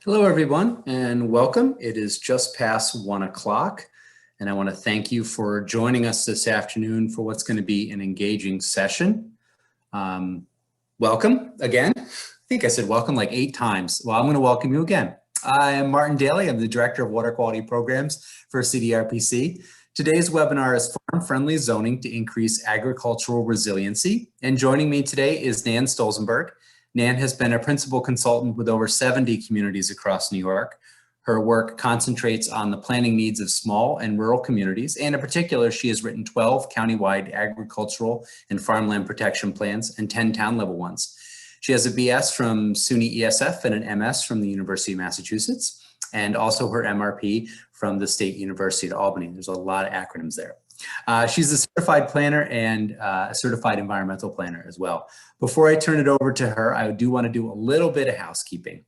Hello, everyone, and welcome. It is just past 1 o'clock, and I want to thank you for joining us this afternoon for what's going to be an engaging session. Welcome again. I think I said welcome like 8 times. Well, I'm going to welcome you again. I am Martin Daly. I'm the Director of Water Quality Programs for CDRPC. Today's webinar is Farm-Friendly Zoning to Increase Agricultural Resiliency. And joining me today is Nan Stolzenberg. Nan has been a principal consultant with over 70 communities across New York. Her work concentrates on the planning needs of small and rural communities, and in particular, she has written 12 countywide agricultural and farmland protection plans and 10 town-level ones. She has a BS from SUNY ESF and an MS from the University of Massachusetts, and also her MRP from the State University at Albany. There's a lot of acronyms there. She's a certified planner and a certified environmental planner as well. Before I turn it over to her, I do want to do a little bit of housekeeping.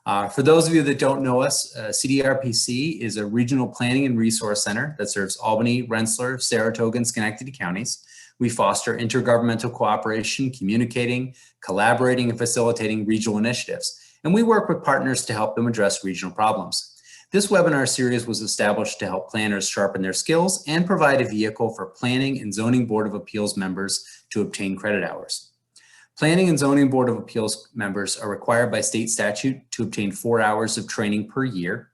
For those of you that don't know us, CDRPC is a regional planning and resource center that serves Albany, Rensselaer, Saratoga, and Schenectady counties. We foster intergovernmental cooperation, communicating, collaborating, and facilitating regional initiatives. And we work with partners to help them address regional problems. This webinar series was established to help planners sharpen their skills and provide a vehicle for Planning and Zoning Board of Appeals members to obtain credit hours. Planning and Zoning Board of Appeals members are required by state statute to obtain 4 hours of training per year.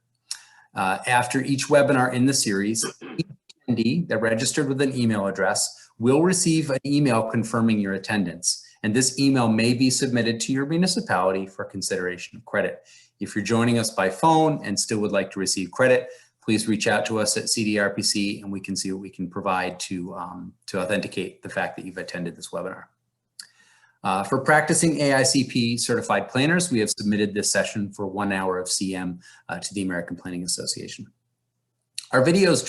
After each webinar in the series, each attendee that registered with an email address will receive an email confirming your attendance. And this email may be submitted to your municipality for consideration of credit. If you're joining us by phone and still would like to receive credit, please reach out to us at CDRPC and we can see what we can provide to authenticate the fact that you've attended this webinar. For practicing AICP certified planners, we have submitted this session for 1 hour of CM to the American Planning Association. Our attendees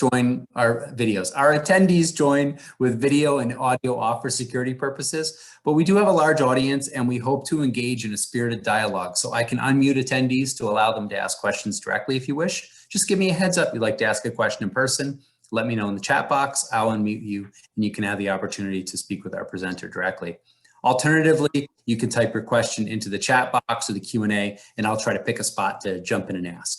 join with video and audio off for security purposes, but we do have a large audience and we hope to engage in a spirited dialogue. So I can unmute attendees to allow them to ask questions directly if you wish. Just give me a heads up you'd like to ask a question in person. Let me know in the chat box, I'll unmute you and you can have the opportunity to speak with our presenter directly. Alternatively, you can type your question into the chat box or the Q&A and I'll try to pick a spot to jump in and ask.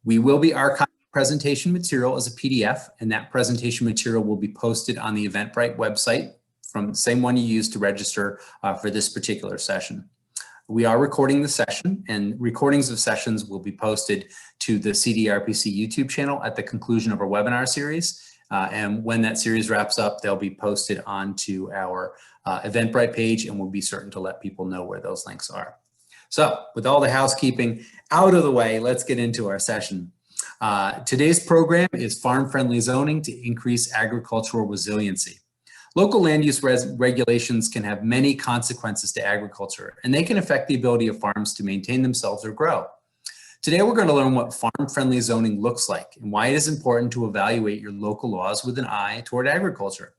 We will be archiving presentation material as a PDF, and that presentation material will be posted on the Eventbrite website from the same one you used to register for this particular session. We are recording the session, and recordings of sessions will be posted to the CDRPC YouTube channel at the conclusion of our webinar series. And when that series wraps up, they'll be posted onto our Eventbrite page, and we'll be certain to let people know where those links are. So with all the housekeeping out of the way, let's get into our session. Today's program is Farm-Friendly Zoning to Increase Agricultural Resiliency. Local land use regulations can have many consequences to agriculture, and they can affect the ability of farms to maintain themselves or grow. Today, we're going to learn what farm-friendly zoning looks like and why it is important to evaluate your local laws with an eye toward agriculture.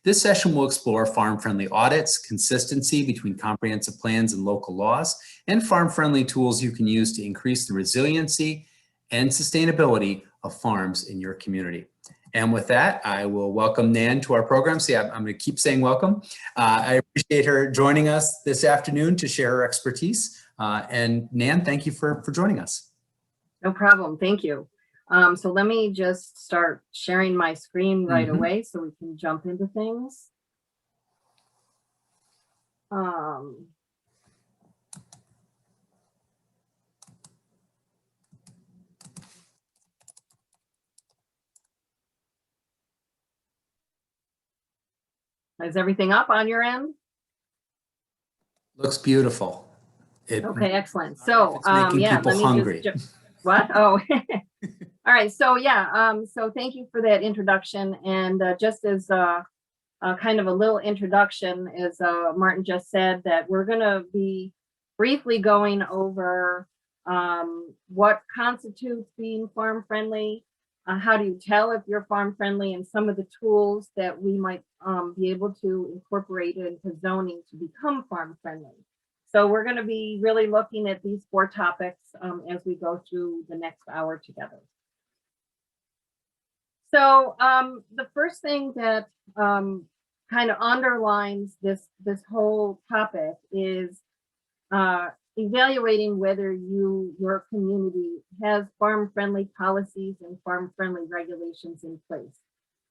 This session will explore farm-friendly audits, consistency between comprehensive plans and local laws, and farm-friendly tools you can use to increase the resiliency and sustainability of farms in your community. And with that, I will welcome Nan to our program. See, I'm going to keep saying welcome. I appreciate her joining us this afternoon to share her expertise. And Nan, thank you for joining us. No problem. Thank you. So let me just start sharing my screen right away so we can jump into things. Is everything up on your end? Looks beautiful. Okay, excellent. So yeah, let me hungry. just what? Oh, all right. So yeah, so thank you for that introduction. And just as kind of a little introduction, as Martin just said, that we're going to be briefly going over what constitutes being farm friendly, how do you tell if you're farm friendly, and some of the tools that we might be able to incorporate into zoning to become farm friendly. So we're going to be really looking at these 4 topics as we go through the next hour together. So the first thing that kind of underlines this whole topic is evaluating whether your community has farm-friendly policies and farm-friendly regulations in place.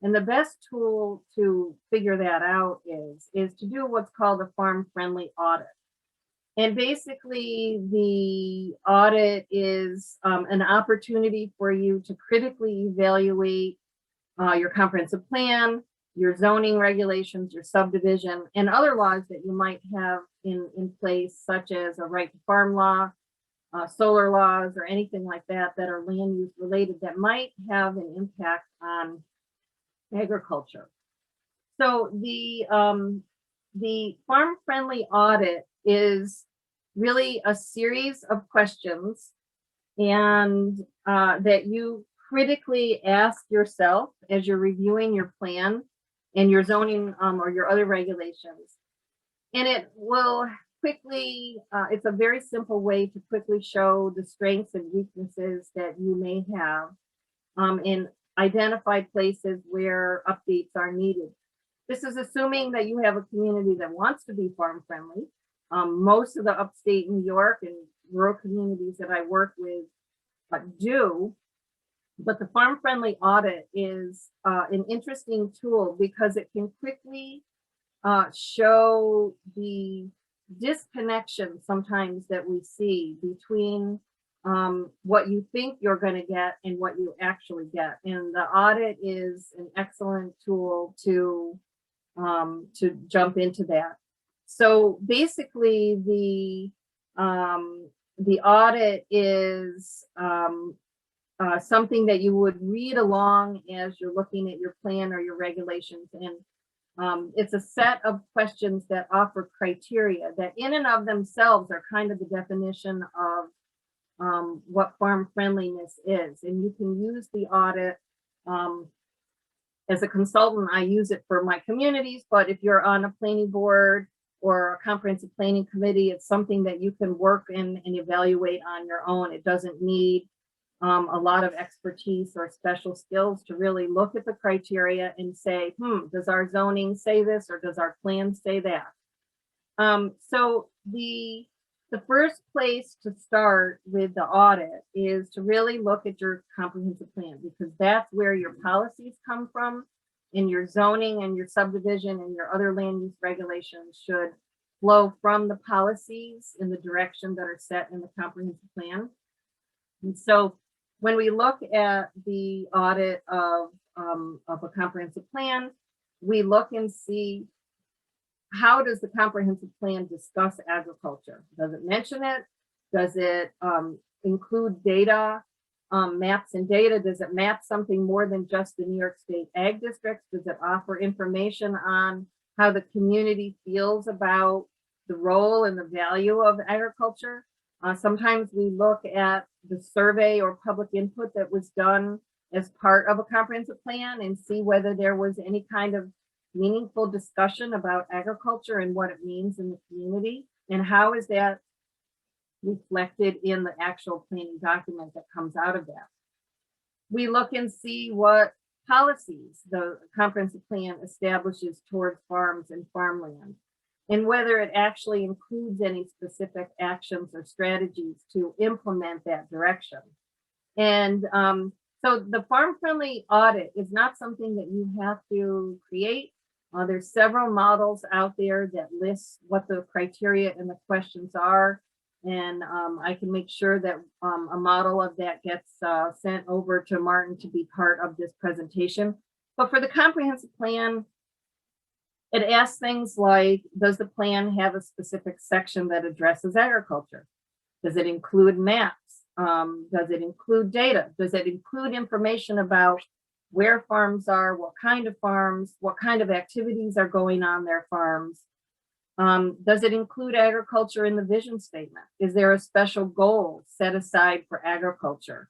And the best tool to figure that out is to do what's called a farm-friendly audit. And basically, the audit is an opportunity for you to critically evaluate your comprehensive plan, your zoning regulations, your subdivision, and other laws that you might have in place, such as a right to farm law, solar laws, or anything like that that are land use related that might have an impact on agriculture. So the farm-friendly audit is really a series of questions and that you critically ask yourself as you're reviewing your plan and your zoning or your other regulations. And it will quickly, it's a very simple way to quickly show the strengths and weaknesses that you may have in identified places where updates are needed. This is assuming that you have a community that wants to be farm friendly. Most of the upstate New York and rural communities that I work with do, but the farm-friendly audit is an interesting tool because it can quickly show the disconnection sometimes that we see between what you think you're going to get and what you actually get. And the audit is an excellent tool to jump into that. So basically, the audit is something that you would read along as you're looking at your plan or your regulations. And it's a set of questions that offer criteria that in and of themselves are kind of the definition of what farm friendliness is. And you can use the audit as a consultant. I use it for my communities, but if you're on a planning board or a comprehensive planning committee, it's something that you can work in and evaluate on your own. It doesn't need a lot of expertise or special skills to really look at the criteria and say, does our zoning say this or does our plan say that? So the first place to start with the audit is to really look at your comprehensive plan, because that's where your policies come from, and your zoning and your subdivision and your other land use regulations should flow from the policies in the direction that are set in the comprehensive plan. And so when we look at the audit of a comprehensive plan, we look and see, how does the comprehensive plan discuss agriculture? Does it mention it? Does it include data, maps and data? Does it map something more than just the New York State Ag Districts? Does it offer information on how the community feels about the role and the value of agriculture? Sometimes we look at the survey or public input that was done as part of a comprehensive plan and see whether there was any kind of meaningful discussion about agriculture and what it means in the community, and how is that reflected in the actual planning document that comes out of that. We look and see what policies the comprehensive plan establishes towards farms and farmland, and whether it actually includes any specific actions or strategies to implement that direction. And so the farm-friendly audit is not something that you have to create. There's several models out there that list what the criteria and the questions are. And I can make sure that a model of that gets sent over to Martin to be part of this presentation. But for the comprehensive plan, it asks things like, does the plan have a specific section that addresses agriculture? Does it include maps? Does it include data? Does it include information about where farms are, what kind of activities are going on their farms? Does it include agriculture in the vision statement? Is there a special goal set aside for agriculture?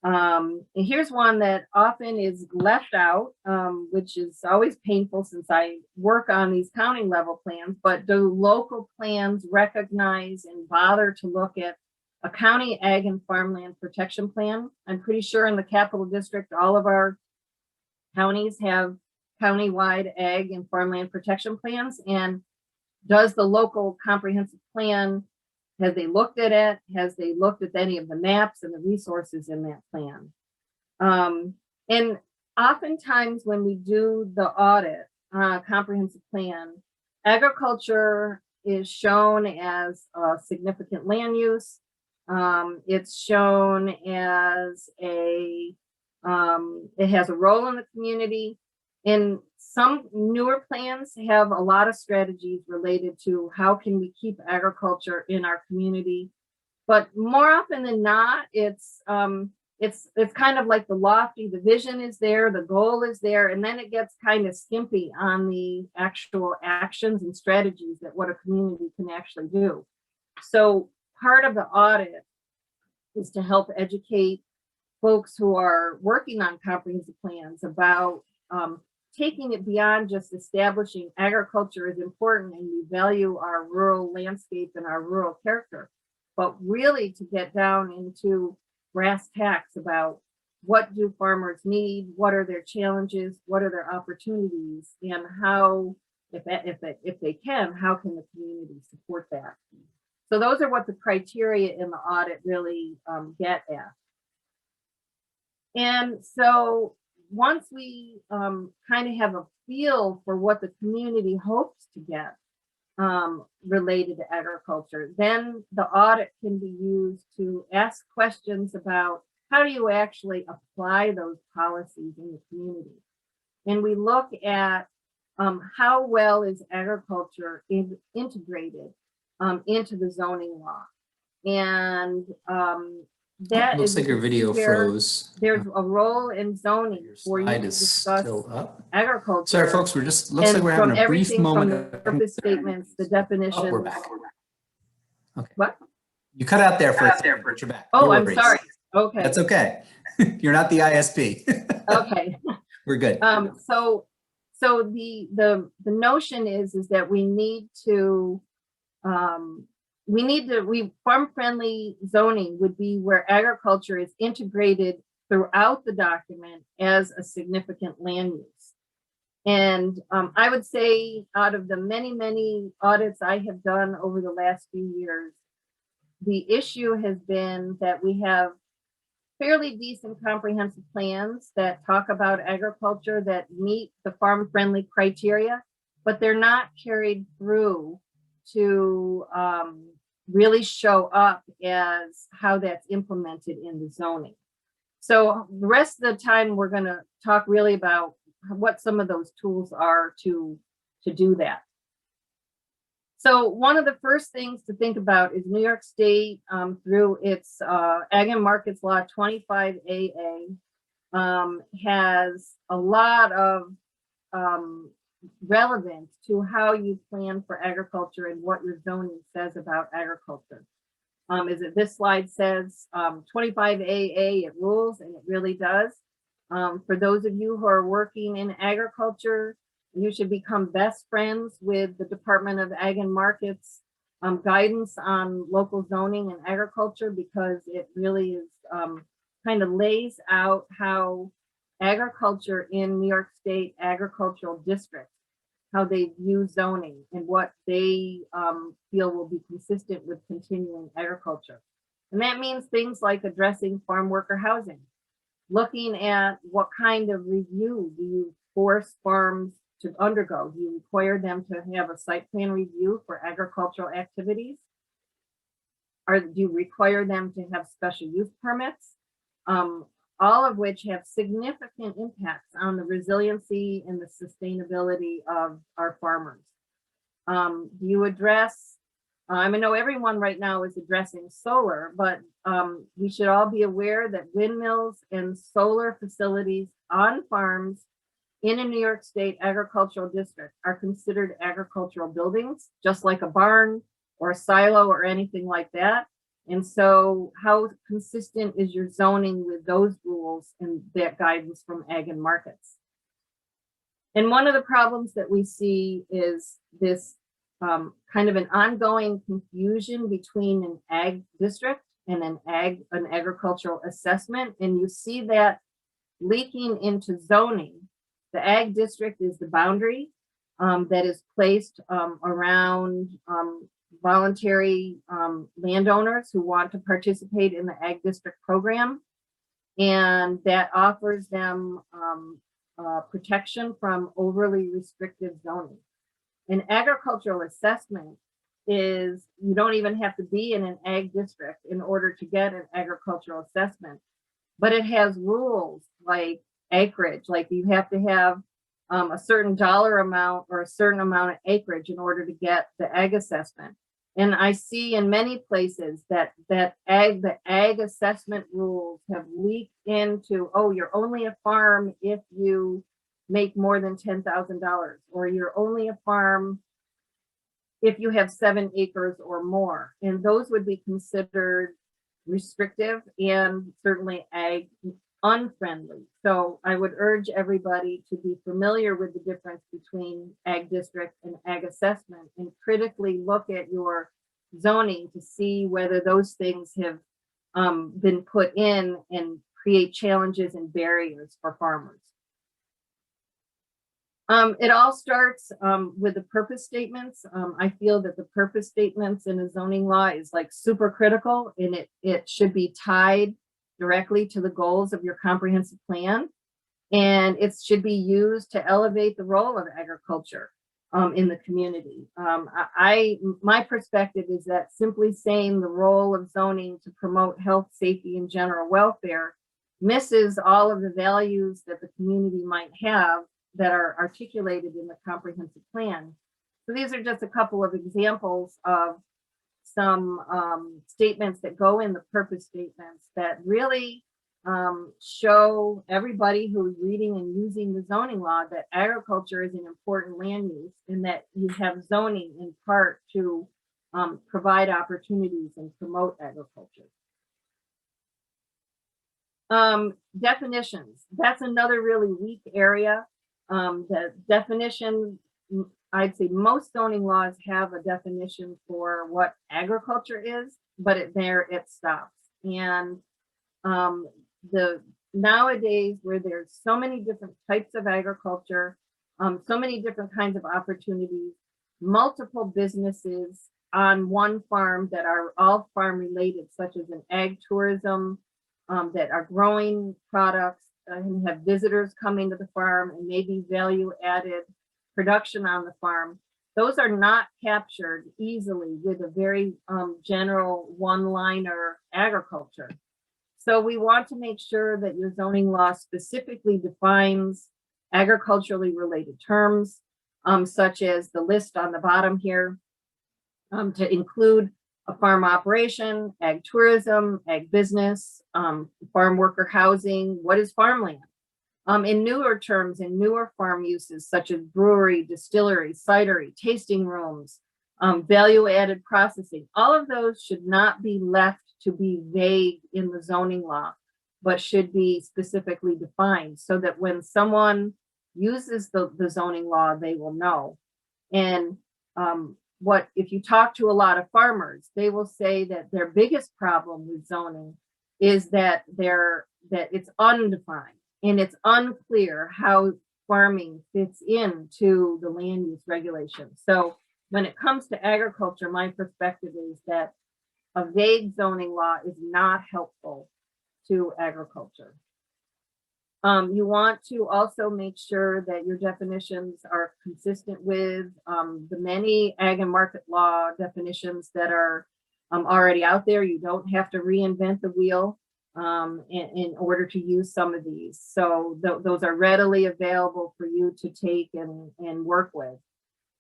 And here's one that often is left out, which is always painful since I work on these county level plans, but do local plans recognize and bother to look at a county ag and farmland protection plan? I'm pretty sure in the Capital District, all of our counties have countywide ag and farmland protection plans. And does the local comprehensive plan Has they looked at it? Has they looked at any of the maps and the resources in that plan? And oftentimes when we do the audit on a comprehensive plan, agriculture is shown as a significant land use. It's shown as it has a role in the community. And some newer plans have a lot of strategies related to how can we keep agriculture in our community. But more often than not, it's kind of like the vision is there, the goal is there, and then it gets kind of skimpy on the actual actions and strategies that what a community can actually do. So part of the audit is to help educate folks who are working on comprehensive plans about taking it beyond just establishing agriculture is important and we value our rural landscape and our rural character, but really to get down into brass tacks about what do farmers need, what are their challenges, what are their opportunities, and how, if they can, how can the community support that? So those are what the criteria in the audit really get at. And so once we kind of have a feel for what the community hopes to get related to agriculture, then the audit can be used to ask questions about how do you actually apply those policies in the community. And we look at how well is agriculture integrated into the zoning law. And that looks like your video froze. There's a role in zoning for you to discuss Still up. agriculture. Sorry, folks. We're just looks like we're having a brief moment. From the purpose statements, the definitions. Oh, we're back. Okay. What? You cut out there for a second, but you're back. Oh, No I'm worries. sorry. Okay. That's okay. You're not the ISP. Okay. We're good. So the notion is that we need to farm-friendly zoning would be where agriculture is integrated throughout the document as a significant land use. And I would say out of the many audits I have done over the last few years, the issue has been that we have fairly decent comprehensive plans that talk about agriculture that meet the farm-friendly criteria, but they're not carried through to really show up as how that's implemented in the zoning. So the rest of the time, we're going to talk really about what some of those tools are to do that. So one of the first things to think about is New York State through its Ag and Markets Law 25AA has a lot of relevance to how you plan for agriculture and what your zoning says about agriculture. This slide says 25AA, it rules, and it really does. For those of you who are working in agriculture, you should become best friends with the Department of Ag and Markets guidance on local zoning and agriculture, because it really is kind of lays out how agriculture in New York State agricultural districts, how they view zoning and what they feel will be consistent with continuing agriculture. And that means things like addressing farm worker housing, looking at what kind of review do you force farms to undergo. Do you require them to have a site plan review for agricultural activities? Or do you require them to have special use permits? All of which have significant impacts on the resiliency and the sustainability of our farmers. Do you address, I know everyone right now is addressing solar, but we should all be aware that windmills and solar facilities on farms in a New York State agricultural district are considered agricultural buildings, just like a barn or a silo or anything like that. And so how consistent is your zoning with those rules and that guidance from Ag and Markets? And one of the problems that we see is this kind of an ongoing confusion between an ag district and an agricultural assessment. And you see that leaking into zoning. The ag district is the boundary that is placed around voluntary landowners who want to participate in the Ag District program, and that offers them protection from overly restrictive zoning. An agricultural assessment is, you don't even have to be in an ag district in order to get an agricultural assessment, but it has rules like acreage, like you have to have a certain dollar amount or a certain amount of acreage in order to get the ag assessment. And I see in many places that the ag assessment rules have leaked into, oh, you're only a farm if you make more than $10,000, or you're only a farm if you have 7 acres or more. And those would be considered restrictive and certainly ag unfriendly. So I would urge everybody to be familiar with the difference between ag district and ag assessment, and critically look at your zoning to see whether those things have been put in and create challenges and barriers for farmers. It all starts with the purpose statements. I feel that the purpose statements in a zoning law is like super critical, and it should be tied directly to the goals of your comprehensive plan. And it should be used to elevate the role of agriculture in the community. My perspective is that simply saying the role of zoning to promote health, safety, and general welfare misses all of the values that the community might have that are articulated in the comprehensive plan. So these are just a couple of examples of some statements that go in the purpose statements that really show everybody who's reading and using the zoning law that agriculture is an important land use, and that you have zoning in part to provide opportunities and promote agriculture. Definitions, that's another really weak area. The definition, I'd say most zoning laws have a definition for what agriculture is, but there it stops. And nowadays, where there's so many different types of agriculture, so many different kinds of opportunities, multiple businesses on one farm that are all farm related, such as an ag tourism, that are growing products and have visitors coming to the farm, and maybe value added production on the farm. Those are not captured easily with a very general one-liner agriculture. So we want to make sure that your zoning law specifically defines agriculturally related terms, such as the list on the bottom here, to include a farm operation, ag tourism, ag business, farm worker housing. What is farmland? In newer terms, in newer farm uses, such as brewery, distillery, cidery, tasting rooms, value-added processing, all of those should not be left to be vague in the zoning law, but should be specifically defined so that when someone uses the zoning law, they will know. And if you talk to a lot of farmers, they will say that their biggest problem with zoning is that it's undefined and it's unclear how farming fits into the land use regulations. So when it comes to agriculture, my perspective is that a vague zoning law is not helpful to agriculture. You want to also make sure that your definitions are consistent with the many ag and market law definitions that are already out there. You don't have to reinvent the wheel in order to use some of these. So those are readily available for you to take and work with.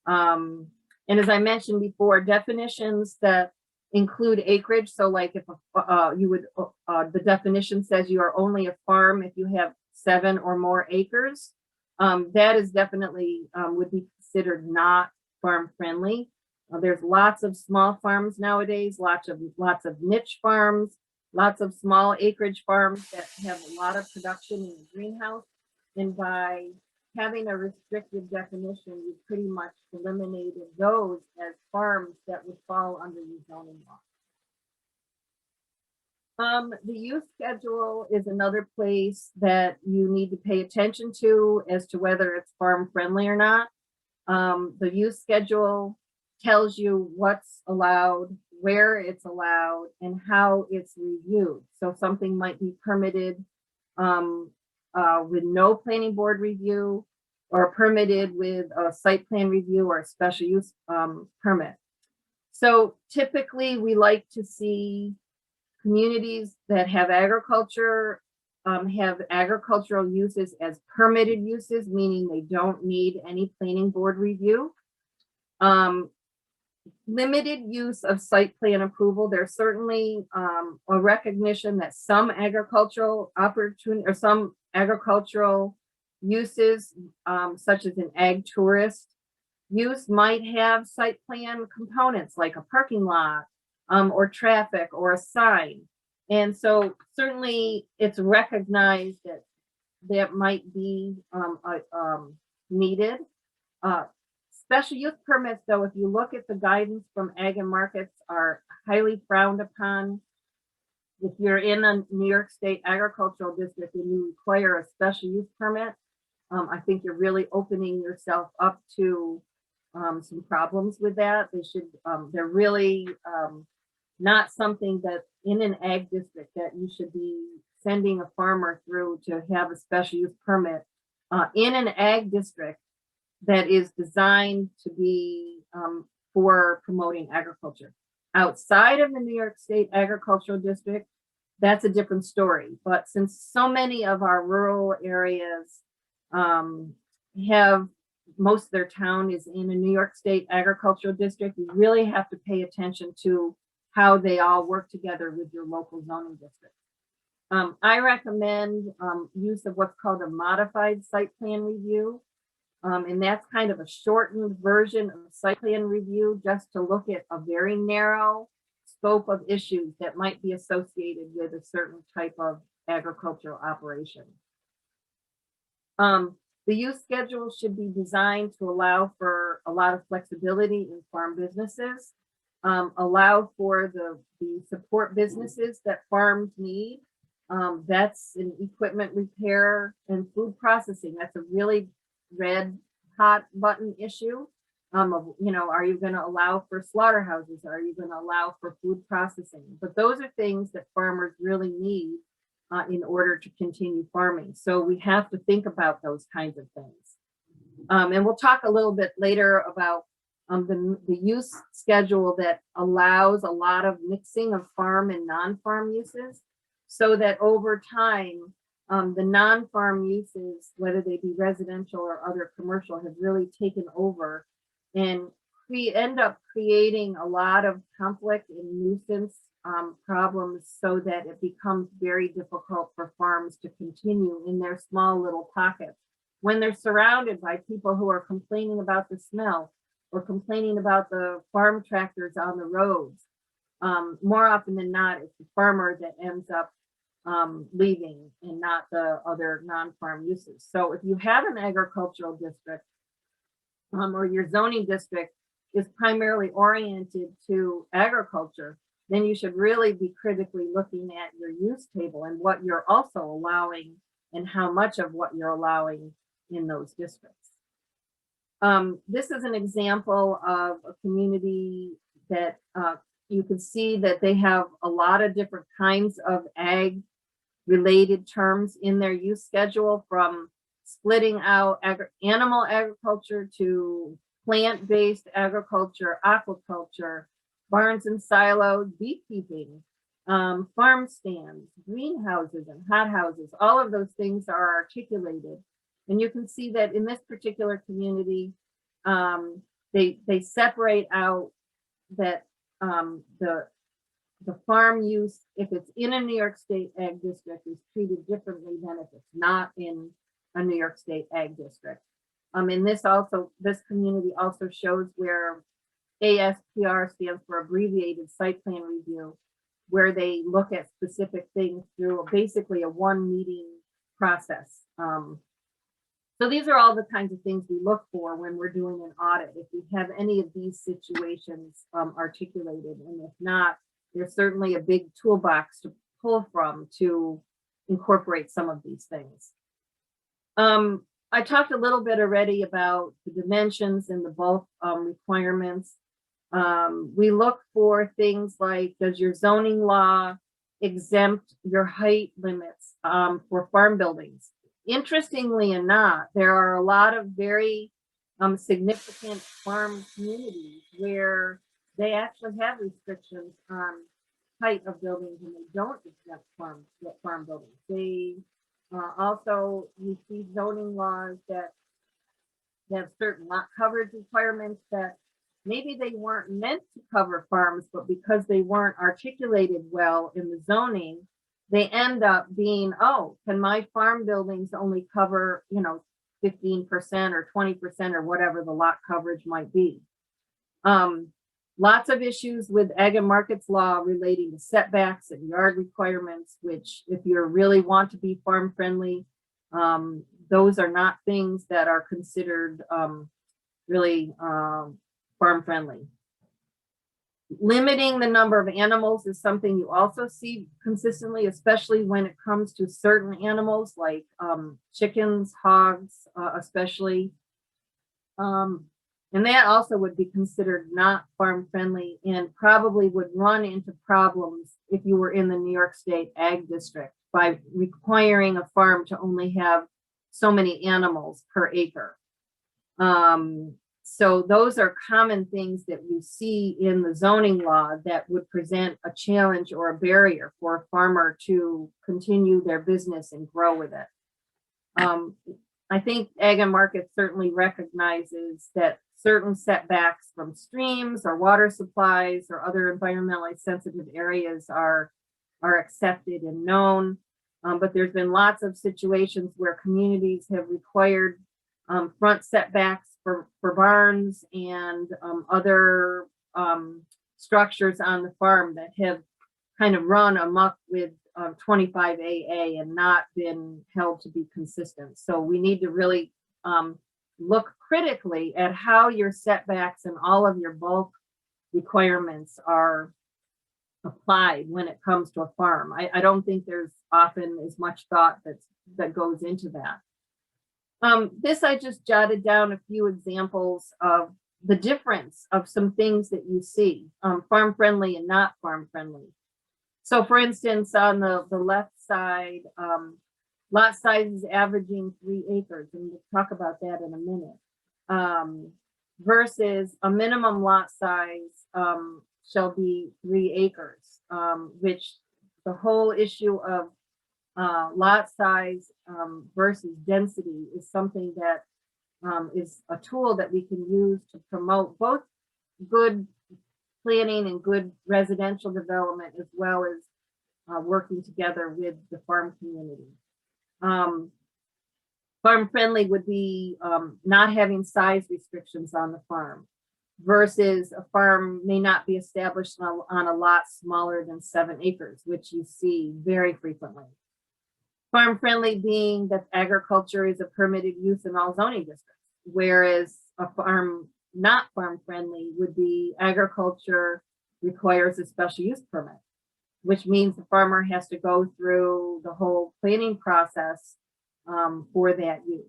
And as I mentioned before, definitions that include acreage. So like if the definition says you are only a farm if you have 7 or more acres, that is definitely would be considered not farm friendly. There's lots of small farms nowadays, lots of niche farms, lots of small acreage farms that have a lot of production in the greenhouse. And by having a restrictive definition, you pretty much eliminated those as farms that would fall under your zoning law. The use schedule is another place that you need to pay attention to as to whether it's farm friendly or not. The use schedule tells you what's allowed, where it's allowed, and how it's reviewed. So something might be permitted with no planning board review, or permitted with a site plan review or a special use permit. So typically we like to see communities that have agriculture have agricultural uses as permitted uses, meaning they don't need any planning board review. Limited use of site plan approval. There's certainly a recognition that some agricultural opportunity or some agricultural uses, such as an ag tourist use, might have site plan components like a parking lot or traffic or a sign. And so certainly it's recognized that that might be needed. Special use permits, though, if you look at the guidance from Ag and Markets, are highly frowned upon. If you're in a New York State agricultural district and you require a special use permit, I think you're really opening yourself up to some problems with that. They're really not something that in an ag district that you should be sending a farmer through to have a special use permit in an ag district that is designed to be for promoting agriculture. Outside of the New York State agricultural district, that's a different story. But since so many of our rural areas have most of their town is in a New York State agricultural district, you really have to pay attention to how they all work together with your local zoning district. I recommend use of what's called a modified site plan review. And that's kind of a shortened version of site plan review, just to look at a very narrow scope of issues that might be associated with a certain type of agricultural operation. The use schedule should be designed to allow for a lot of flexibility in farm businesses, allow for the support businesses that farms need. That's in equipment repair and food processing. That's a really red hot button issue. Are you going to allow for slaughterhouses? Are you going to allow for food processing? But those are things that farmers really need in order to continue farming. So we have to think about those kinds of things. And we'll talk a little bit later about the use schedule that allows a lot of mixing of farm and non-farm uses, so that over time, the non-farm uses, whether they be residential or other commercial, have really taken over, and we end up creating a lot of conflict and nuisance problems, so that it becomes very difficult for farms to continue in their small little pockets when they're surrounded by people who are complaining about the smell or complaining about the farm tractors on the roads. More often than not, it's the farmer that ends up leaving and not the other non-farm uses. So if you have an agricultural district or your zoning district is primarily oriented to agriculture, then you should really be critically looking at your use table and what you're also allowing and how much of what you're allowing in those districts. This is an example of a community that you can see that they have a lot of different kinds of ag related terms in their use schedule, from splitting out animal agriculture to plant-based agriculture, aquaculture, barns and silos, beekeeping, farm stands, greenhouses and hothouses. All of those things are articulated. And you can see that in this particular community, they separate out that the farm use, if it's in a New York State ag district, is treated differently than if it's not in a New York State ag district. And this community also shows where ASPR stands for abbreviated site plan review, where they look at specific things through basically a one meeting process. So these are all the kinds of things we look for when we're doing an audit, if we have any of these situations articulated. And if not, there's certainly a big toolbox to pull from to incorporate some of these things. I talked a little bit already about the dimensions and the bulk requirements. We look for things like, does your zoning law exempt your height limits for farm buildings? Interestingly enough, there are a lot of very significant farm communities where they actually have restrictions on height of buildings and they don't exempt farm buildings. They also, you see zoning laws that have certain lot coverage requirements that maybe they weren't meant to cover farms, but because they weren't articulated well in the zoning, they end up being, oh, can my farm buildings only cover, 15% or 20% or whatever the lot coverage might be. Lots of issues with ag and markets law relating to setbacks and yard requirements, which if you really want to be farm friendly, those are not things that are considered really farm friendly. Limiting the number of animals is something you also see consistently, especially when it comes to certain animals like chickens, hogs, especially. And that also would be considered not farm friendly and probably would run into problems if you were in the New York State Ag District by requiring a farm to only have so many animals per acre. So those are common things that you see in the zoning law that would present a challenge or a barrier for a farmer to continue their business and grow with it. I think Ag and Market certainly recognizes that certain setbacks from streams or water supplies or other environmentally sensitive areas are accepted and known. But there's been lots of situations where communities have required front setbacks for barns and other structures on the farm that have kind of run amok with 25 AA and not been held to be consistent. So we need to really look critically at how your setbacks and all of your bulk requirements are applied when it comes to a farm. I don't think there's often as much thought that goes into that. This, I just jotted down a few examples of the difference of some things that you see, farm friendly and not farm friendly. So for instance, on the left side, lot sizes averaging 3 acres, and we'll talk about that in a minute, versus a minimum lot size shall be 3 acres, which the whole issue of lot size versus density is something that is a tool that we can use to promote both good planning and good residential development, as well as working together with the farm community. Farm friendly would be not having size restrictions on the farm, versus a farm may not be established on a lot smaller than 7 acres, which you see very frequently. Farm friendly being that agriculture is a permitted use in all zoning districts, whereas a farm not farm friendly would be agriculture requires a special use permit, which means the farmer has to go through the whole planning process for that use.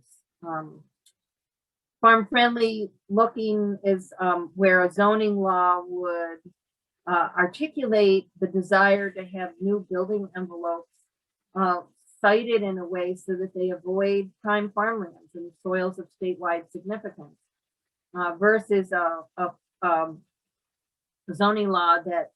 Farm friendly looking is where a zoning law would articulate the desire to have new building envelopes cited in a way so that they avoid prime farmlands and soils of statewide significance, versus a zoning law that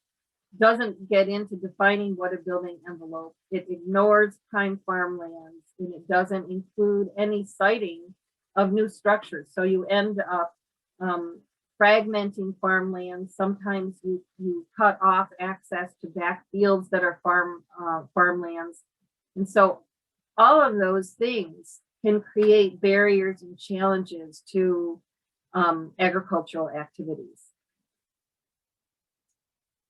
doesn't get into defining what a building envelope. It ignores prime farmlands and it doesn't include any citing of new structures. So you end up fragmenting farmland. Sometimes you cut off access to back fields that are farmlands. And so all of those things can create barriers and challenges to agricultural activities.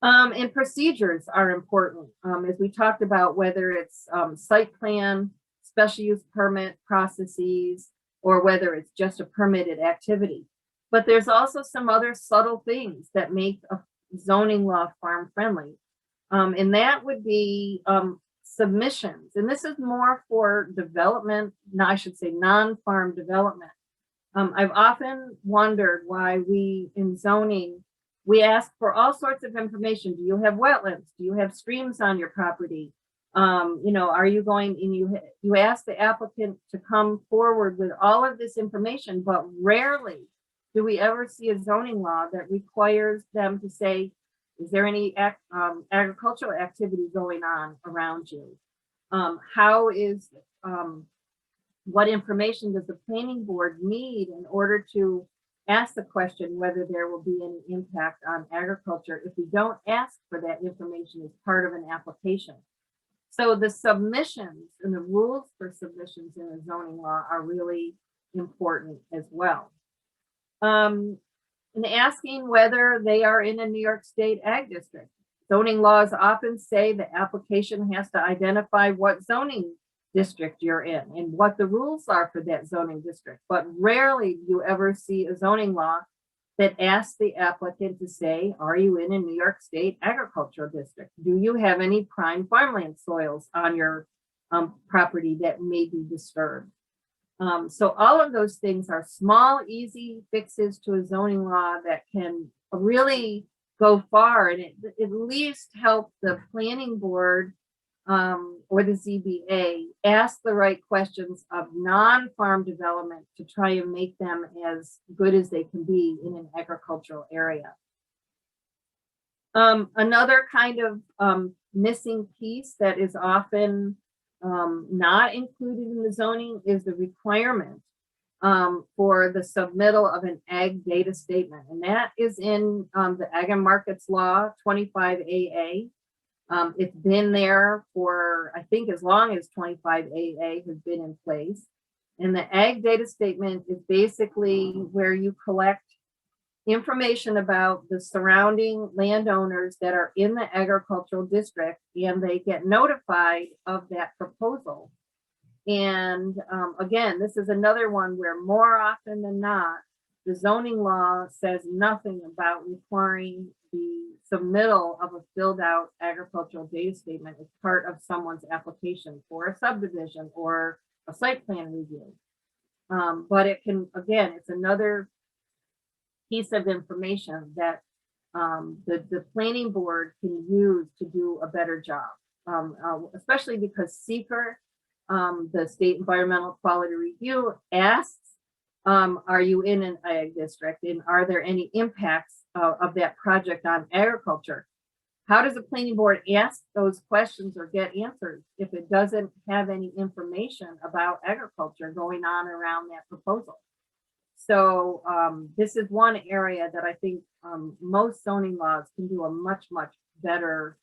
And procedures are important, as we talked about, whether it's site plan, special use permit processes, or whether it's just a permitted activity. But there's also some other subtle things that make a zoning law farm friendly. And that would be submissions. And this is more for development, I should say non-farm development. I've often wondered why we in zoning We ask for all sorts of information. Do you have wetlands? Do you have streams on your property? You know, are you going, and you ask the applicant to come forward with all of this information, but rarely do we ever see a zoning law that requires them to say, is there any agricultural activity going on around you? What information does the planning board need in order to ask the question whether there will be any impact on agriculture if we don't ask for that information as part of an application? So the submissions and the rules for submissions in the zoning law are really important as well. And asking whether they are in a New York State ag district. Zoning laws often say the application has to identify what zoning district you're in and what the rules are for that zoning district. But rarely do you ever see a zoning law that asks the applicant to say, are you in a New York State agricultural district? Do you have any prime farmland soils on your property that may be disturbed? So all of those things are small, easy fixes to a zoning law that can really go far and at least help the planning board or the ZBA ask the right questions of non-farm development to try and make them as good as they can be in an agricultural area. Another kind of missing piece that is often not included in the zoning is the requirement for the submittal of an ag data statement. And that is in the Ag and Markets Law 25AA. It's been there for, I think, as long as 25AA has been in place. And the ag data statement is basically where you collect information about the surrounding landowners that are in the agricultural district, and they get notified of that proposal. And again, this is another one where more often than not, the zoning law says nothing about requiring the submittal of a filled out agricultural data statement as part of someone's application for a subdivision or a site plan review. But it can, again, it's another piece of information that the planning board can use to do a better job, especially because SECR, the State Environmental Quality Review, asks, are you in an ag district and are there any impacts of that project on agriculture? How does the planning board ask those questions or get answers if it doesn't have any information about agriculture going on around that proposal? So this is one area that I think most zoning laws can do a much, much better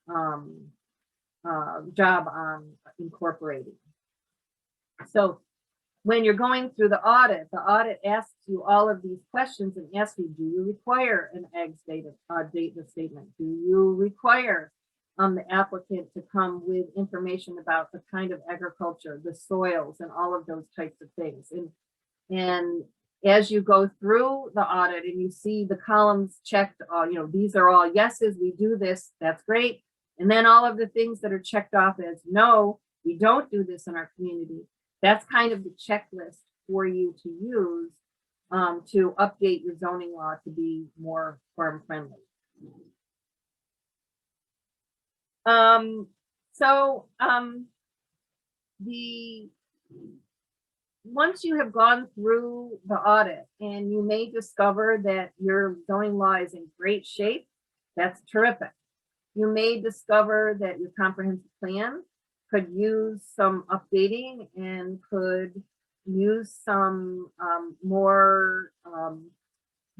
job on incorporating. So when you're going through the audit asks you all of these questions and asks you, do you require an ag data statement? Do you require the applicant to come with information about the kind of agriculture, the soils, and all of those types of things? And as you go through the audit and you see the columns checked, you know, these are all yeses, we do this, that's great. And then all of the things that are checked off as no, we don't do this in our community. That's kind of the checklist for you to use to update your zoning law to be more farm friendly. Once you have gone through the audit and you may discover that your zoning law is in great shape, that's terrific. You may discover that your comprehensive plan could use some updating and could use some more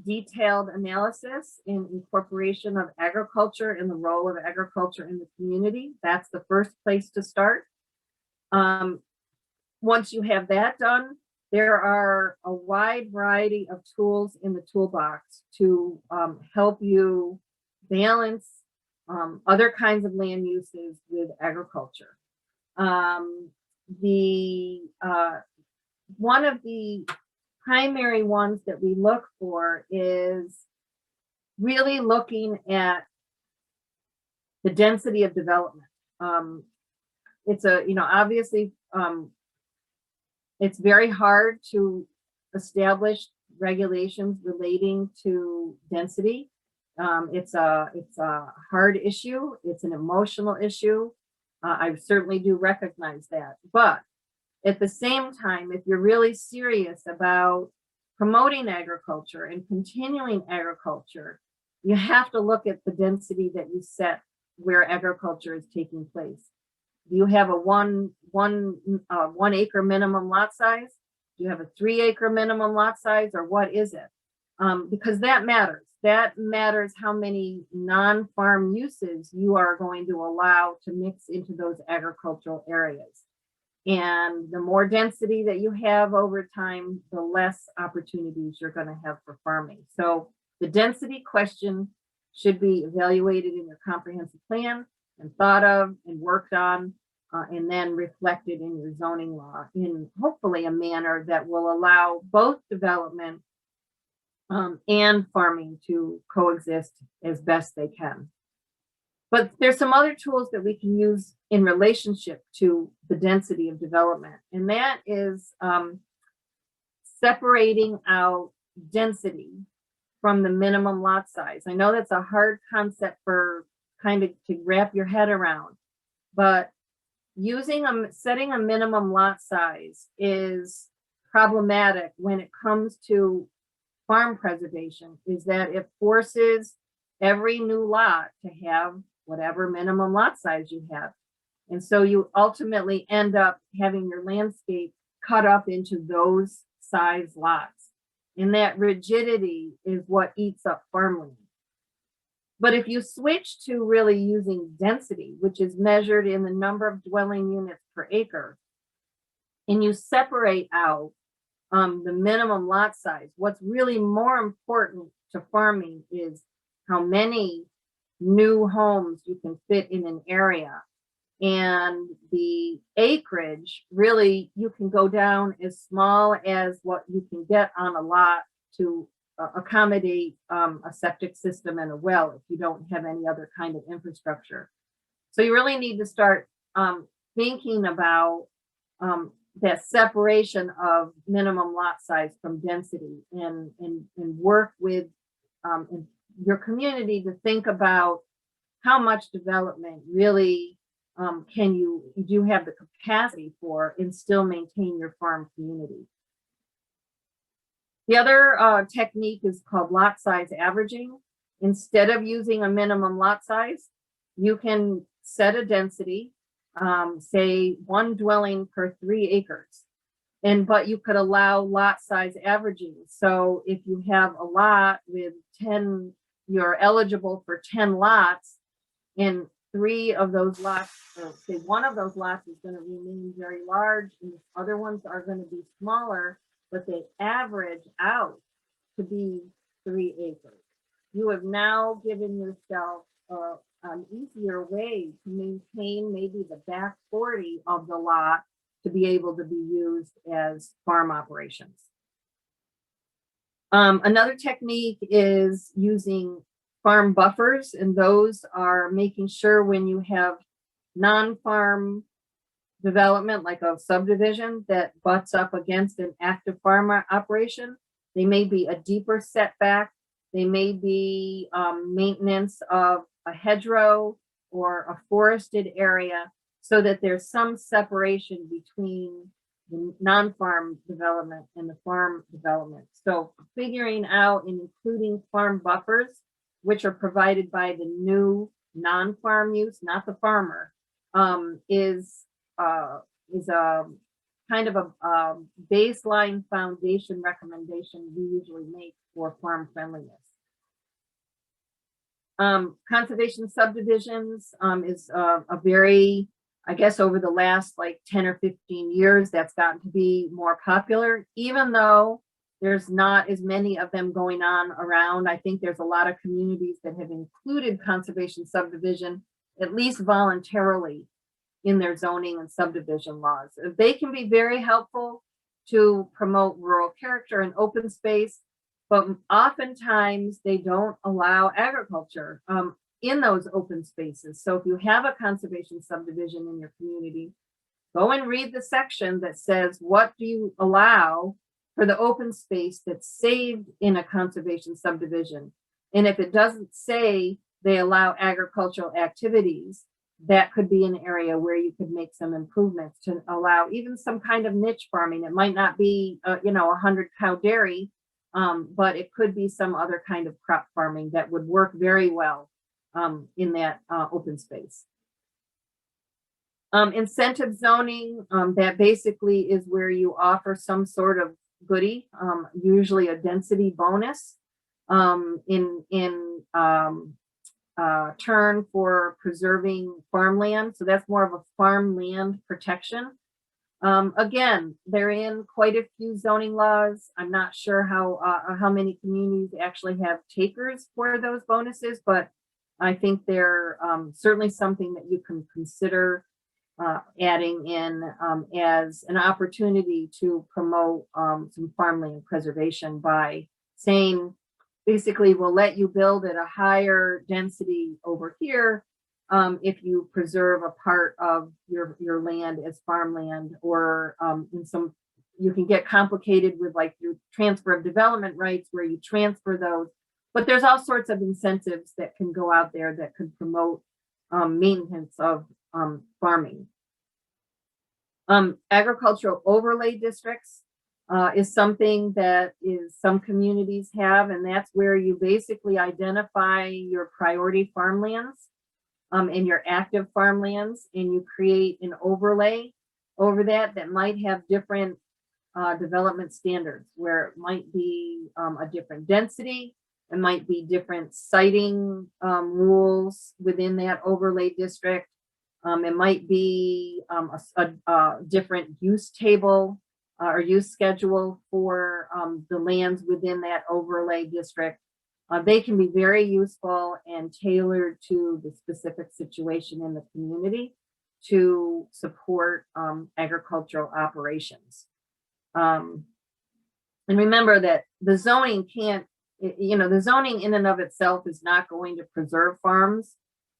detailed analysis in incorporation of agriculture and the role of agriculture in the community. That's the first place to start. Once you have that done, there are a wide variety of tools in the toolbox to help you balance other kinds of land uses with agriculture. One of the primary ones that we look for is really looking at the density of development. It's a, obviously, it's very hard to establish regulations relating to density. It's a hard issue. It's an emotional issue. I certainly do recognize that. But at the same time, if you're really serious about promoting agriculture and continuing agriculture, you have to look at the density that you set where agriculture is taking place. Do you have a one acre minimum lot size? Do you have a 3 acre minimum lot size, or what is it? Because that matters. That matters how many non-farm uses you are going to allow to mix into those agricultural areas. And the more density that you have over time, the less opportunities you're going to have for farming. So the density question should be evaluated in your comprehensive plan and thought of and worked on, and then reflected in your zoning law in hopefully a manner that will allow both development and farming to coexist as best they can. But there's some other tools that we can use in relationship to the density of development, and that is separating out density from the minimum lot size. I know that's a hard concept for kind of to wrap your head around, but setting a minimum lot size is problematic when it comes to farm preservation, is that it forces every new lot to have whatever minimum lot size you have. And so you ultimately end up having your landscape cut up into those size lots. And that rigidity is what eats up farmland. But if you switch to really using density, which is measured in the number of dwelling units per acre, and you separate out the minimum lot size, what's really more important to farming is how many new homes you can fit in an area. And the acreage, really, you can go down as small as what you can get on a lot to accommodate a septic system and a well if you don't have any other kind of infrastructure. So you really need to start thinking about that separation of minimum lot size from density, and work with your community to think about how much development really you do have the capacity for and still maintain your farm community. The other technique is called lot size averaging. Instead of using a minimum lot size, you can set a density, say 1 dwelling per 3 acres. But you could allow lot size averaging. So if you have a lot with 10, you're eligible for 10 lots, and 3 of those lots, or say 1 of those lots is going to remain very large, and the other ones are going to be smaller, but they average out to be 3 acres. You have now given yourself an easier way to maintain maybe the back 40 of the lot to be able to be used as farm operations. Another technique is using farm buffers, and those are making sure when you have non-farm development, like a subdivision that butts up against an active farm operation, they may be a deeper setback, they may be maintenance of a hedgerow or a forested area, so that there's some separation between the non-farm development and the farm development. So figuring out and including farm buffers, which are provided by the new non-farm use, not the farmer, is a kind of a baseline foundation recommendation we usually make for farm friendliness. Conservation subdivisions is a very, I guess over the last like 10 or 15 years, that's gotten to be more popular, even though there's not as many of them going on around. I think there's a lot of communities that have included conservation subdivision, at least voluntarily, in their zoning and subdivision laws. They can be very helpful to promote rural character and open space, but oftentimes they don't allow agriculture in those open spaces. So if you have a conservation subdivision in your community, go and read the section that says, what do you allow for the open space that's saved in a conservation subdivision? And if it doesn't say they allow agricultural activities, that could be an area where you could make some improvements to allow even some kind of niche farming. It might not be, you know, 100-cow dairy, but it could be some other kind of crop farming that would work very well in that open space. Incentive zoning, that basically is where you offer some sort of goodie, usually a density bonus in turn for preserving farmland. So that's more of a farmland protection. Again, they're in quite a few zoning laws. I'm not sure how many communities actually have takers for those bonuses, but I think they're certainly something that you can consider adding in as an opportunity to promote some farmland preservation by saying, basically, we'll let you build at a higher density over here if you preserve a part of your land as farmland, or in some, you can get complicated with like your transfer of development rights where you transfer those, but there's all sorts of incentives that can go out there that could promote maintenance of farming. Agricultural overlay districts is something that some communities have, and that's where you basically identify your priority farmlands and your active farmlands, and you create an overlay over that might have different development standards, where it might be a different density, it might be different siting rules within that overlay district. It might be a different use table or use schedule for the lands within that overlay district. They can be very useful and tailored to the specific situation in the community to support agricultural operations. And remember that the zoning can't, you know, the zoning in and of itself is not going to preserve farms,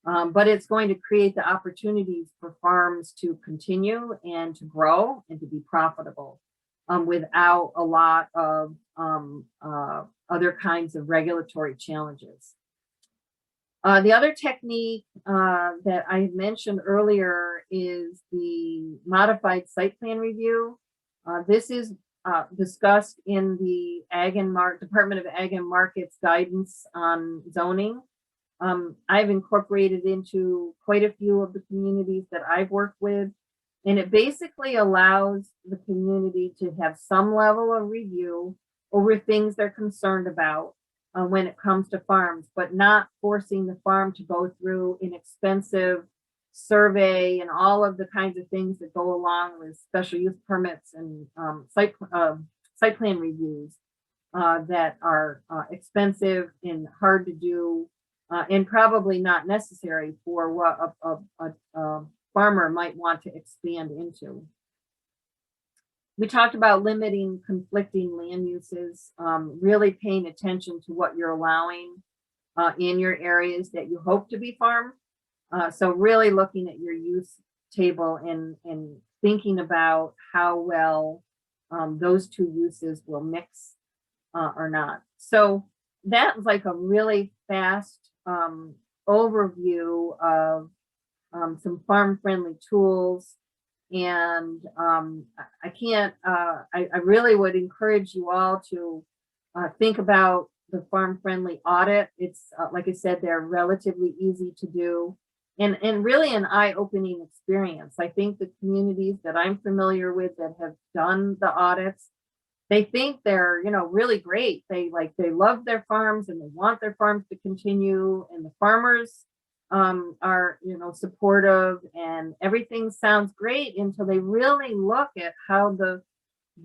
but it's going to create the opportunities for farms to continue and to grow and to be profitable without a lot of other kinds of regulatory challenges. The other technique that I mentioned earlier is the modified site plan review. This is discussed in the Department of Ag and Markets guidance on zoning. I've incorporated into quite a few of the communities that I've worked with, and it basically allows the community to have some level of review over things they're concerned about when it comes to farms, but not forcing the farm to go through an expensive survey and all of the kinds of things that go along with special use permits and site plan reviews that are expensive and hard to do, and probably not necessary for what a farmer might want to expand into. We talked about limiting conflicting land uses, really paying attention to what you're allowing in your areas that you hope to be farm. So really looking at your use table and thinking about how well those two uses will mix or not. So that was like a really fast overview of some farm-friendly tools. And I really would encourage you all to think about the farm-friendly audit. It's like I said, they're relatively easy to do and really an eye-opening experience. I think the communities that I'm familiar with that have done the audits, they think they're, you know, really great. They love their farms and they want their farms to continue, and the farmers are, you know, supportive, and everything sounds great until they really look at how the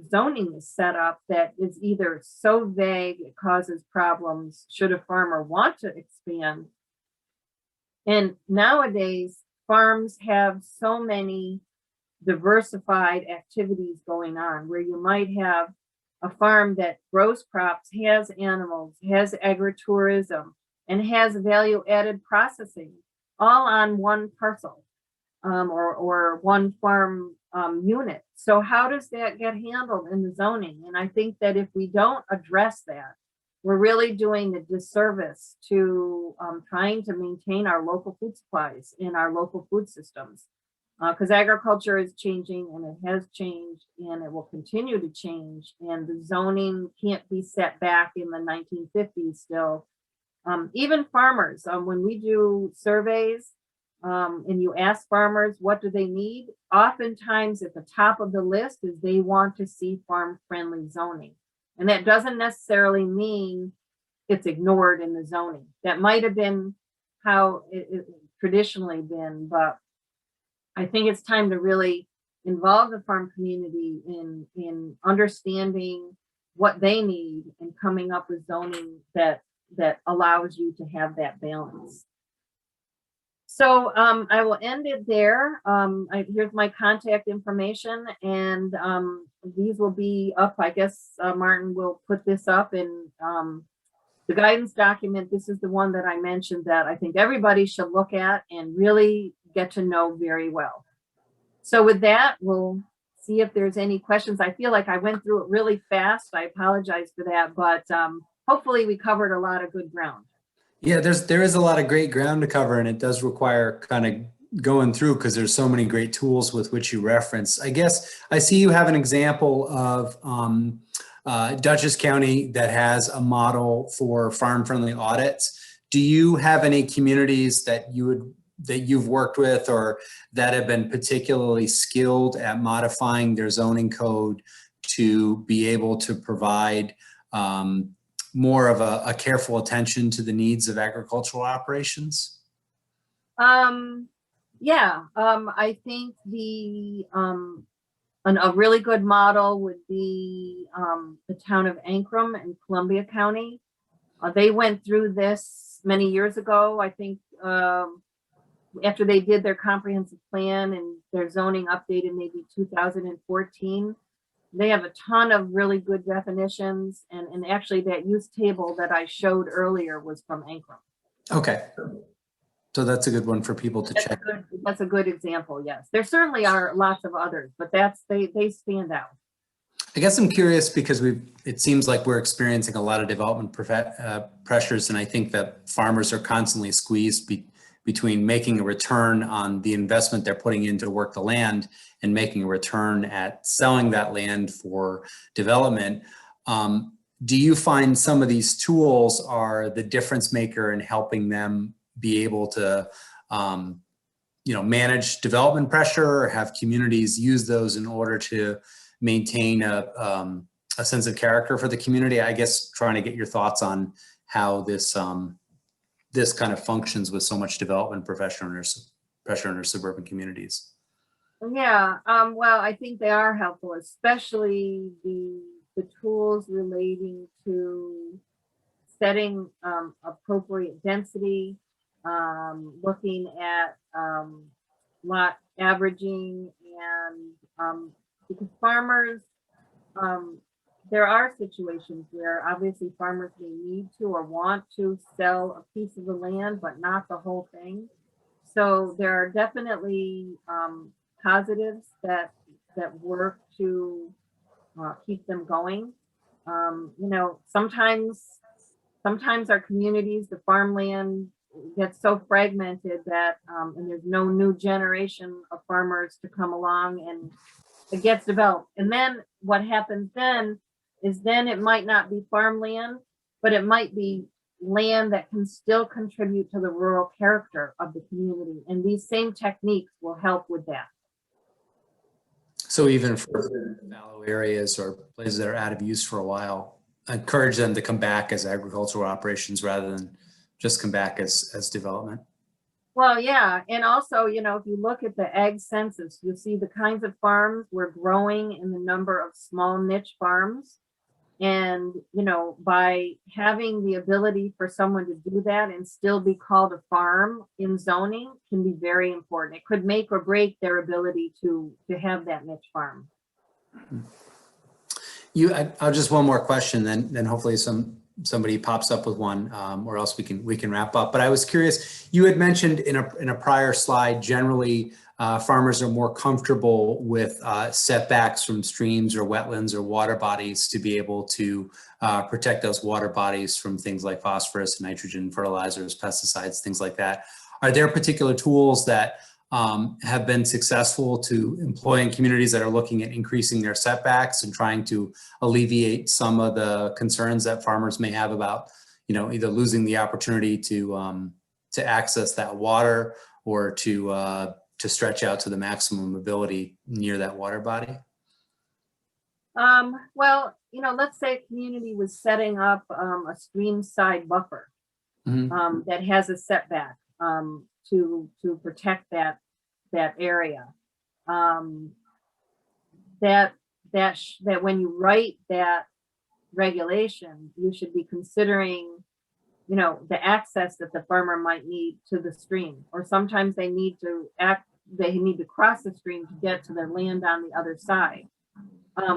zoning is set up, that is either so vague it causes problems should a farmer want to expand. And nowadays farms have so many diversified activities going on, where you might have a farm that grows crops, has animals, has agritourism, and has value-added processing, all on one parcel or one farm unit. So how does that get handled in the zoning? And I think that if we don't address that, we're really doing a disservice to trying to maintain our local food supplies in our local food systems. Because agriculture is changing, and it has changed, and it will continue to change, and the zoning can't be set back in the 1950s still. Even farmers, when we do surveys, and you ask farmers what do they need, oftentimes at the top of the list is they want to see farm-friendly zoning. And that doesn't necessarily mean it's ignored in the zoning. That might have been how it traditionally been, but I think it's time to really involve the farm community in understanding what they need and coming up with zoning that allows you to have that balance. So I will end it there. Here's my contact information, and these will be up. I guess Martin will put this up in the guidance document. This is the one that I mentioned that I think everybody should look at and really get to know very well. So with that, we'll see if there's any questions. I feel like I went through it really fast. I apologize for that, but hopefully we covered a lot of good ground. Yeah, there is a lot of great ground to cover, and it does require kind of going through because there's so many great tools with which you reference. I guess I see you have an example of Dutchess County that has a model for farm-friendly audits. Do you have any communities that you've worked with or that have been particularly skilled at modifying their zoning code to be able to provide more of a careful attention to the needs of agricultural operations? Yeah, I think a really good model would be the town of Ancrum in Columbia County. They went through this many years ago. I think after they did their comprehensive plan and their zoning updated maybe 2014. They have a ton of really good definitions, and actually that use table that I showed earlier was from Ancrum. Okay, so that's a good one for people to check. That's a good example, yes. There certainly are lots of others, but they stand out. I guess I'm curious because it seems like we're experiencing a lot of development pressures, and I think that farmers are constantly squeezed between making a return on the investment they're putting in to work the land and making a return at selling that land for development. Do you find some of these tools are the difference maker in helping them be able to manage development pressure, or have communities use those in order to maintain a sense of character for the community? I guess trying to get your thoughts on how this kind of functions with so much development pressure in our suburban communities. Yeah, well, I think they are helpful, especially the tools relating to setting appropriate density, looking at lot averaging, and because farmers, there are situations where obviously farmers may need to or want to sell a piece of the land, but not the whole thing. So there are definitely positives that work to keep them going. Sometimes our communities, the farmland gets so fragmented that and there's no new generation of farmers to come along, and it gets developed. And then what happens then is it might not be farmland, but it might be land that can still contribute to the rural character of the community. And these same techniques will help with that. So even for fallow areas or places that are out of use for a while, encourage them to come back as agricultural operations rather than just come back as development. Well, yeah. And also, if you look at the ag census, you'll see the kinds of farms we're growing in the number of small niche farms. And, by having the ability for someone to do that and still be called a farm in zoning can be very important. It could make or break their ability to have that niche farm. I'll just one more question, then hopefully some somebody pops up with one, or else we can wrap up. But I was curious, you had mentioned in a prior slide, generally farmers are more comfortable with setbacks from streams or wetlands or water bodies to be able to protect those water bodies from things like phosphorus, nitrogen, fertilizers, pesticides, things like that. Are there particular tools that have been successful to employ in communities that are looking at increasing their setbacks and trying to alleviate some of the concerns that farmers may have about, you know, either losing the opportunity to access that water or to stretch out to the maximum ability near that water body? Well, you know, let's say a community was setting up a stream side buffer that has a setback to protect that area. That when you write that regulation, you should be considering, you know, the access that the farmer might need to the stream, or sometimes they need to cross the stream to get to their land on the other side.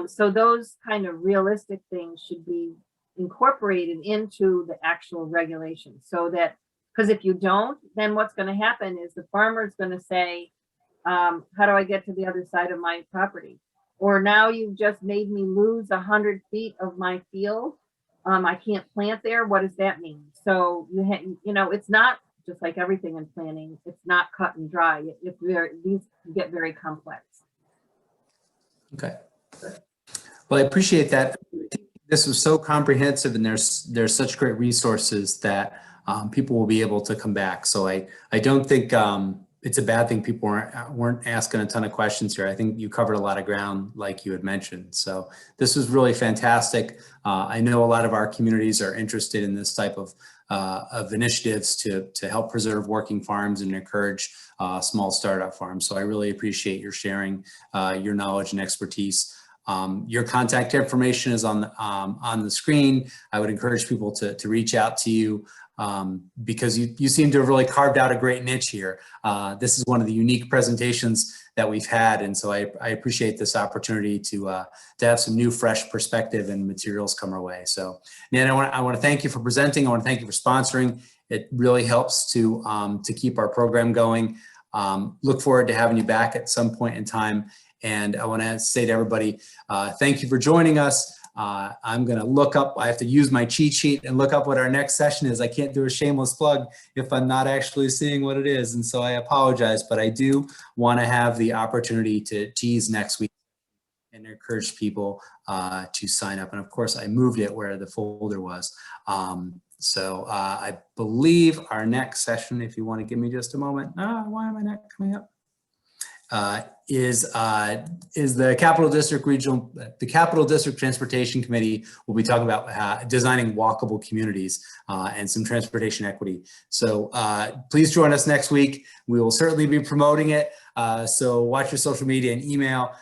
So those kind of realistic things should be incorporated into the actual regulation, so that, because if you don't, then what's going to happen is the farmer is going to say, how do I get to the other side of my property? Or now you've just made me lose 100 feet of my field. I can't plant there. What does that mean? So you know, it's not just like everything in planning. It's not cut and dry. These get very complex. Okay. Well, I appreciate that. This was so comprehensive, and there's such great resources that people will be able to come back. So I don't think it's a bad thing people weren't asking a ton of questions here. I think you covered a lot of ground like you had mentioned. So this was really fantastic. I know a lot of our communities are interested in this type of initiatives to help preserve working farms and encourage small startup farms. So I really appreciate your sharing your knowledge and expertise. Your contact information is on the screen. I would encourage people to reach out to you because you seem to have really carved out a great niche here. This is one of the unique presentations that we've had, and so I appreciate this opportunity to have some new, fresh perspective and materials come our way. So, Nan, I want to thank you for presenting. I want to thank you for sponsoring. It really helps to keep our program going. Look forward to having you back at some point in time. And I want to say to everybody, thank you for joining us. I'm going to look up, I have to use my cheat sheet and look up what our next session is. I can't do a shameless plug if I'm not actually seeing what it is. And so I apologize, but I do want to have the opportunity to tease next week and encourage people to sign up. And of course, I moved it where the folder was. So I believe our next session, if you want to give me just a moment, why am I not coming up? Is the Capital District Transportation Committee will be talking about designing walkable communities and some transportation equity. So please join us next week. We will certainly be promoting it. So watch your social media and email.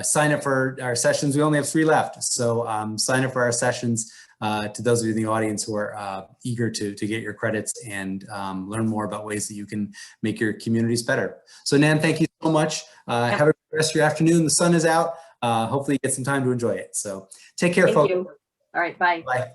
Sign up for our sessions. We only have 3 left. So sign up for our sessions. To those of you in the audience who are eager to get your credits and learn more about ways that you can make your communities better. So Nan, thank you so much. Have a great rest of your afternoon. The sun is out. Hopefully you get some time to enjoy it. So take care, folks. Thank you. All right, bye. Bye.